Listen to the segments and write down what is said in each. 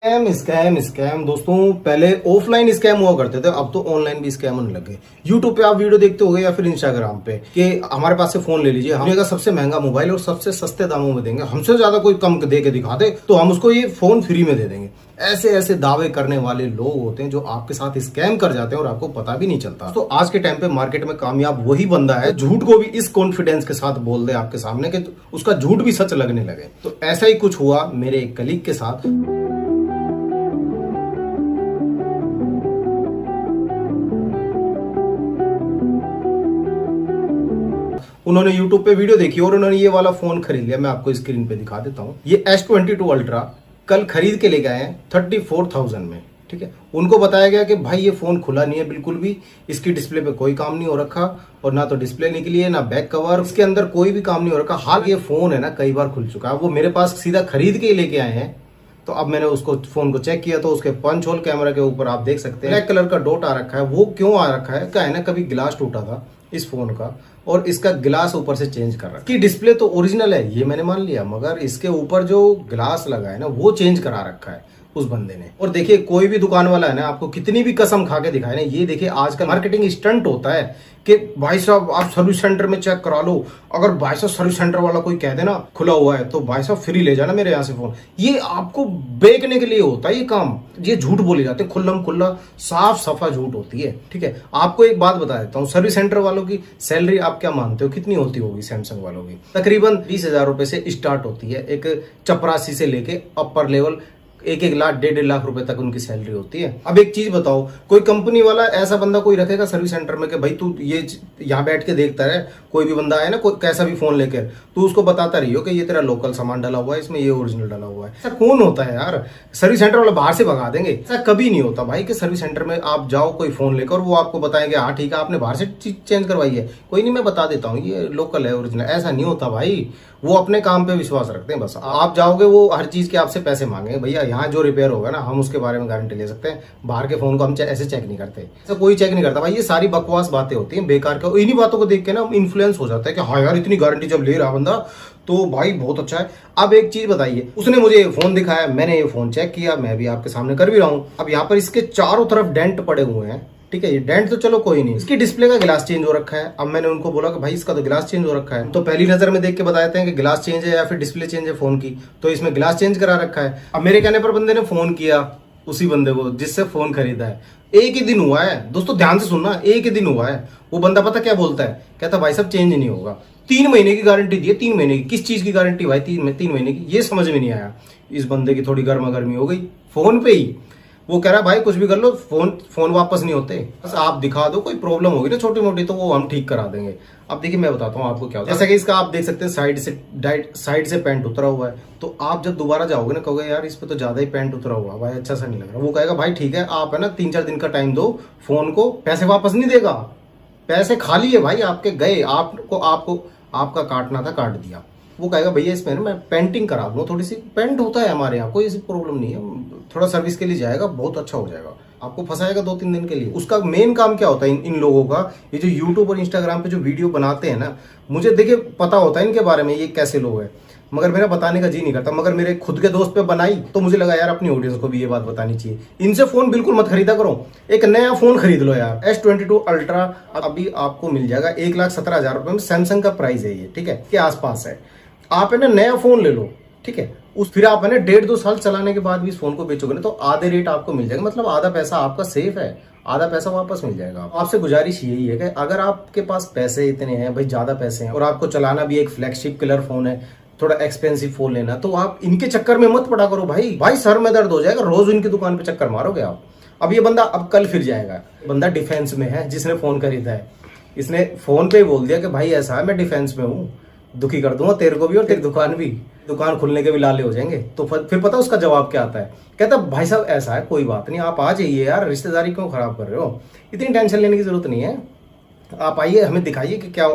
Scam scam scam दोस्तों, पहले offline scam हुआ करते थे, अब तो ऑनलाइन भी स्कैम होने लगे। यूट्यूब पे आप वीडियो देखते होगे या फिर इंस्टाग्राम पे कि हमारे पास से फोन ले लीजिए, हम सबसे महंगा मोबाइल और सबसे सस्ते दामों में देंगे, हमसे ज्यादा कोई कम दे के दिखा दे तो हम उसको ये फोन फ्री में दे देंगे। ऐसे ऐसे दावे करने वाले लोग होते हैं जो आपके साथ स्कैम कर जाते हैं और आपको पता भी नहीं चलता। तो आज के टाइम पे मार्केट में कामयाब वही बंदा है झूठ को भी इस कॉन्फिडेंस के साथ बोल दे आपके सामने कि उसका झूठ भी सच लगने लगे। तो ऐसा ही कुछ हुआ मेरे एक कलीग के साथ। उन्होंने YouTube पे वीडियो देखी और उन्होंने ये वाला फोन खरीद लिया। मैं आपको स्क्रीन पे दिखा देता हूँ। ये S22 अल्ट्रा कल खरीद के ले गए हैं 34,000 में। ठीक है, उनको बताया गया कि भाई ये फोन खुला नहीं है बिल्कुल भी, इसकी डिस्प्ले पे कोई काम नहीं हो रखा और ना तो डिस्प्ले निकली है ना बैक कवर, इसके अंदर कोई भी काम नहीं हो रखा। हाल ये फोन है ना कई बार खुल चुका है। वो मेरे पास सीधा खरीद के लेके आए हैं। तो अब मैंने उसको फोन को चेक किया तो उसके पंच होल कैमरा के ऊपर आप देख सकते हैं ब्लैक कलर का डॉट आ रखा है। वो क्यों आ रखा है? क्या है ना, कभी गिलास टूटा था इस फोन का और इसका गिलास ऊपर से चेंज कर रहा है। कि डिस्प्ले तो ओरिजिनल है ये मैंने मान लिया, मगर इसके ऊपर जो गिलास लगा है ना वो चेंज करा रखा है उस बंदे ने। और देखिए कोई भी दुकान वाला है ना आपको कितनी भी कसम खा के दिखाए ना, ये देखिए आजकल मार्केटिंग स्टंट होता है कि भाई साहब आप सर्विस सेंटर में चेक करा लो। अगर भाई साहब सर्विस सेंटर वाला कोई कह देना खुला हुआ है तो भाई साहब फ्री ले जाना मेरे यहाँ से फोन। ये आपको बेचने के लिए होता है ये काम। ये झूठ बोले जाते हैं, खुल्लम खुल्ला साफ सफा झूठ होती है। ठीक है, आपको एक बात बता देता हूँ, सर्विस सेंटर वालों की सैलरी आप क्या मानते हो कितनी होती होगी? सैमसंग वालों की तकरीबन 20,000 रुपए से स्टार्ट होती है। एक चपरासी से लेके अपर लेवल 1-1 लाख 1.5 लाख रुपए तक उनकी सैलरी होती है। अब एक चीज बताओ, कोई कंपनी वाला ऐसा बंदा कोई रखेगा सर्विस सेंटर में कि भाई तू ये यहाँ बैठ के देखता रहे, कोई भी बंदा आए ना कोई कैसा भी फोन लेकर तू उसको बताता रही हो कि ये तेरा लोकल सामान डाला हुआ है, इसमें ये ओरिजिनल डाला हुआ है। ऐसा कौन होता है यार? सर्विस सेंटर वाला बाहर से भगा देंगे। ऐसा कभी नहीं होता भाई कि सर्विस सेंटर में आप जाओ कोई फोन लेकर वो आपको बताएंगे हाँ ठीक है आपने बाहर से चीज चेंज करवाई है, कोई नहीं मैं बता देता हूँ ये लोकल है ओरिजिनल। ऐसा नहीं होता भाई, वो अपने काम पे विश्वास रखते हैं। बस आप जाओगे वो हर चीज के आपसे पैसे मांगेंगे। भैया यहाँ जो रिपेयर होगा ना हम उसके बारे में गारंटी ले सकते हैं, बाहर के फोन को हम ऐसे चेक नहीं करते। ऐसा कोई चेक नहीं करता भाई। ये सारी बकवास बातें होती हैं बेकार का। इन्हीं बातों को देख के ना इन्फ्लुएंस हो जाता है कि हाँ यार इतनी गारंटी जब ले रहा बंदा तो भाई बहुत अच्छा है। अब एक चीज बताइए, उसने मुझे ये फोन दिखाया, मैंने ये फोन चेक किया, मैं भी आपके सामने कर भी रहा हूँ। अब यहाँ पर इसके चारों तरफ डेंट पड़े हुए हैं। ठीक है, ये डेंट तो चलो कोई नहीं, इसकी डिस्प्ले का गिलास चेंज हो रखा है। अब मैंने उनको बोला कि भाई इसका तो गिलास चेंज हो रखा है, तो पहली नजर में देख के बताते हैं कि गिलास चेंज है या फिर डिस्प्ले चेंज है फोन की, तो इसमें गिलास चेंज करा रखा है। अब मेरे कहने पर बंदे ने फोन किया उसी बंदे को जिससे फोन खरीदा है। एक ही दिन हुआ है दोस्तों, ध्यान से सुनना, एक ही दिन हुआ है। वो बंदा पता क्या बोलता है, कहता भाई साहब चेंज नहीं होगा। 3 महीने की गारंटी दी है, 3 महीने की। किस चीज की गारंटी भाई? 3 महीने की। ये समझ में नहीं आया। इस बंदे की थोड़ी गर्मा गर्मी हो गई फोन पे ही। वो कह रहा है भाई कुछ भी कर लो फोन वापस नहीं होते, बस आप दिखा दो, कोई प्रॉब्लम होगी ना छोटी मोटी तो वो हम ठीक करा देंगे। अब देखिए मैं बताता हूँ आपको क्या होता है। जैसा कि इसका आप देख सकते हैं साइड से पेंट उतरा हुआ है, तो आप जब दोबारा जाओगे ना कहोगे यार इस पे तो ज्यादा ही पेंट उतरा हुआ भाई, अच्छा सा नहीं लग रहा। वो कहेगा भाई ठीक है आप है ना 3-4 दिन का टाइम दो, फोन को पैसे वापस नहीं देगा। पैसे खाली है भाई आपके गए, आपको आपका काटना था काट दिया। वो कहेगा भैया इसमें ना मैं पेंटिंग करा दूंगा, थोड़ी सी पेंट होता है हमारे यहाँ, कोई ऐसी प्रॉब्लम नहीं है, थोड़ा सर्विस के लिए जाएगा बहुत अच्छा हो जाएगा। आपको फंसाएगा 2-3 दिन के लिए। उसका मेन काम क्या होता है इन लोगों का? ये जो यूट्यूब और इंस्टाग्राम पे जो वीडियो बनाते हैं ना, मुझे देखिए पता होता है इनके बारे में ये कैसे लोग हैं, मगर मेरा बताने का जी नहीं करता। मगर मेरे खुद के दोस्त पे बनाई तो मुझे लगा यार अपनी ऑडियंस को भी ये बात बतानी चाहिए। इनसे फोन बिल्कुल मत खरीदा करो, एक नया फोन खरीद लो यार। S22 अल्ट्रा अभी आपको मिल जाएगा 1,17,000 रुपए में। सैमसंग का प्राइस है ये, ठीक है, के आसपास है। आप है ना नया फोन ले लो, ठीक है, फिर आप है ना 1.5-2 साल चलाने के बाद भी इस फोन को बेचोगे ना तो आधे रेट आपको मिल जाएगा। मतलब आधा पैसा आपका सेफ है, आधा पैसा वापस मिल जाएगा। आपसे गुजारिश यही है कि अगर आपके पास पैसे इतने हैं भाई, ज्यादा पैसे हैं और आपको चलाना भी एक फ्लैगशिप किलर फोन है, थोड़ा एक्सपेंसिव फोन लेना, तो आप इनके चक्कर में मत पड़ा करो भाई सर में दर्द हो जाएगा, रोज इनकी दुकान पे चक्कर मारोगे आप। अब ये बंदा अब कल फिर जाएगा, बंदा डिफेंस में है जिसने फोन खरीदा है, इसने फोन पे ही बोल दिया कि भाई ऐसा है मैं डिफेंस में हूँ, दुखी कर दूंगा तेरे को भी और तेरी दुकान भी, दुकान खुलने के भी लाले हो जाएंगे। तो फिर पता उसका जवाब क्या आता है? कहता भाई साहब ऐसा है कोई बात नहीं, आप आ जाइए यार, रिश्तेदारी क्यों खराब कर रहे हो, इतनी टेंशन लेने की जरूरत नहीं है, आप आइए हमें दिखाइए कि क्या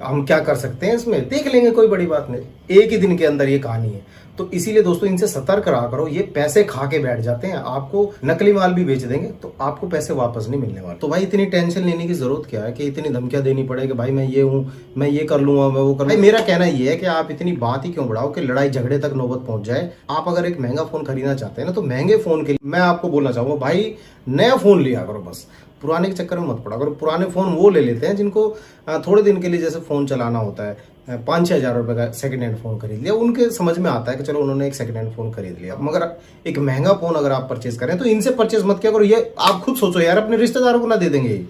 हम क्या कर सकते हैं इसमें, देख लेंगे, कोई बड़ी बात नहीं। एक ही दिन के अंदर ये कहानी है। तो इसीलिए दोस्तों इनसे सतर्क रहा करो, ये पैसे खा के बैठ जाते हैं, आपको नकली माल भी बेच देंगे तो आपको पैसे वापस नहीं मिलने वाले। तो भाई इतनी टेंशन लेने की जरूरत क्या है कि इतनी धमकियां देनी पड़े कि भाई मैं ये हूँ, मैं ये कर लूंगा, मैं वो कर लूंगा। मेरा कहना ये है कि आप इतनी बात ही क्यों बढ़ाओ कि लड़ाई झगड़े तक नौबत पहुंच जाए। आप अगर एक महंगा फोन खरीदना चाहते हैं ना, तो महंगे फोन के लिए मैं आपको बोलना चाहूंगा भाई नया फोन लिया करो, बस पुराने के चक्कर में मत पड़ा करो। पुराने फोन वो ले लेते हैं जिनको थोड़े दिन के लिए जैसे फोन चलाना होता है, 5-6 हजार रुपए का सेकंड हैंड फोन खरीद लिया, उनके समझ में आता है कि चलो उन्होंने एक सेकंड हैंड फोन खरीद लिया। मगर एक महंगा फोन अगर आप परचेज करें तो इनसे परचेज मत किया करो। ये आप खुद सोचो यार, अपने रिश्तेदारों को ना दे देंगे,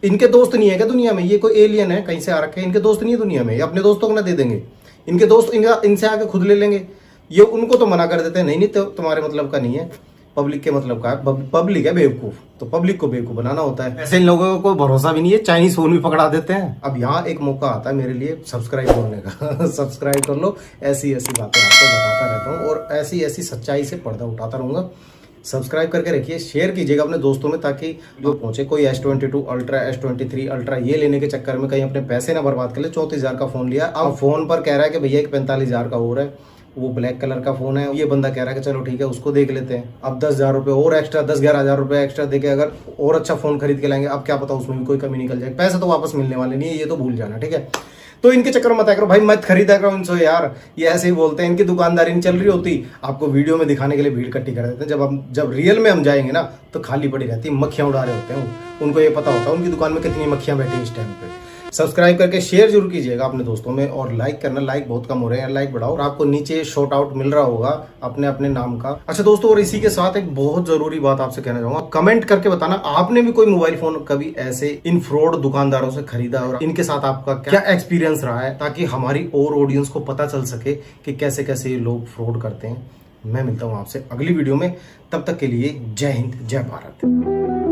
इनके दोस्त नहीं है क्या दुनिया में, ये कोई एलियन है कहीं से आ रखे हैं, इनके दोस्त नहीं है दुनिया में, ये अपने दोस्तों को ना दे देंगे, इनके दोस्त इनसे आके खुद ले लेंगे। ये उनको तो मना कर देते हैं, नहीं तो तुम्हारे मतलब का नहीं है, पब्लिक के मतलब का है, पब्लिक है बेवकूफ, तो पब्लिक को बेवकूफ बनाना होता है। ऐसे इन लोगों को कोई भरोसा भी नहीं है, चाइनीज फोन भी पकड़ा देते हैं। अब यहाँ एक मौका आता है मेरे लिए सब्सक्राइब करने का सब्सक्राइब कर लो, ऐसी ऐसी बातें आपको बताता रहता हूँ और ऐसी ऐसी सच्चाई से पर्दा उठाता रहूंगा। सब्सक्राइब करके रखिए, शेयर कीजिएगा अपने दोस्तों में ताकि जो पहुंचे। कोई S22 अल्ट्रा, S23 अल्ट्रा ये लेने के चक्कर में कहीं अपने पैसे ना बर्बाद कर ले। 34,000 का फोन लिया, अब फोन पर कह रहा है कि भैया एक 45,000 का और है, वो ब्लैक कलर का फोन है, ये बंदा कह रहा है कि चलो ठीक है उसको देख लेते हैं। अब 10,000 रुपये और एक्स्ट्रा, 10-11 हजार रुपये एक्स्ट्रा देके अगर और अच्छा फोन खरीद के लाएंगे, अब क्या पता उसमें भी कोई कमी निकल जाए। पैसे तो वापस मिलने वाले नहीं है, ये तो भूल जाना, ठीक है। तो इनके चक्कर में मत आया करो भाई, मत खरीदा करो इनसे यार, ये ऐसे ही बोलते हैं, इनकी दुकानदारी नहीं चल रही होती, आपको वीडियो में दिखाने के लिए भीड़ इकट्ठी कर देते हैं। जब रियल में हम जाएंगे ना तो खाली पड़ी रहती है, मक्खियां उड़ा रहे होते हैं, उनको ये पता होता है उनकी दुकान में कितनी मक्खियां बैठी इस टाइम पे। सब्सक्राइब करके शेयर जरूर कीजिएगा अपने दोस्तों में, और लाइक करना, लाइक बहुत कम हो रहे हैं, लाइक बढ़ाओ। और आपको नीचे शॉर्ट आउट मिल रहा होगा अपने अपने नाम का। अच्छा दोस्तों, और इसी के साथ एक बहुत जरूरी बात आपसे कहना चाहूंगा, कमेंट करके बताना आपने भी कोई मोबाइल फोन कभी ऐसे इन फ्रॉड दुकानदारों से खरीदा और इनके साथ आपका क्या एक्सपीरियंस रहा है, ताकि हमारी और ऑडियंस को पता चल सके कि कैसे कैसे ये लोग फ्रॉड करते हैं। मैं मिलता हूं आपसे अगली वीडियो में, तब तक के लिए जय हिंद, जय भारत।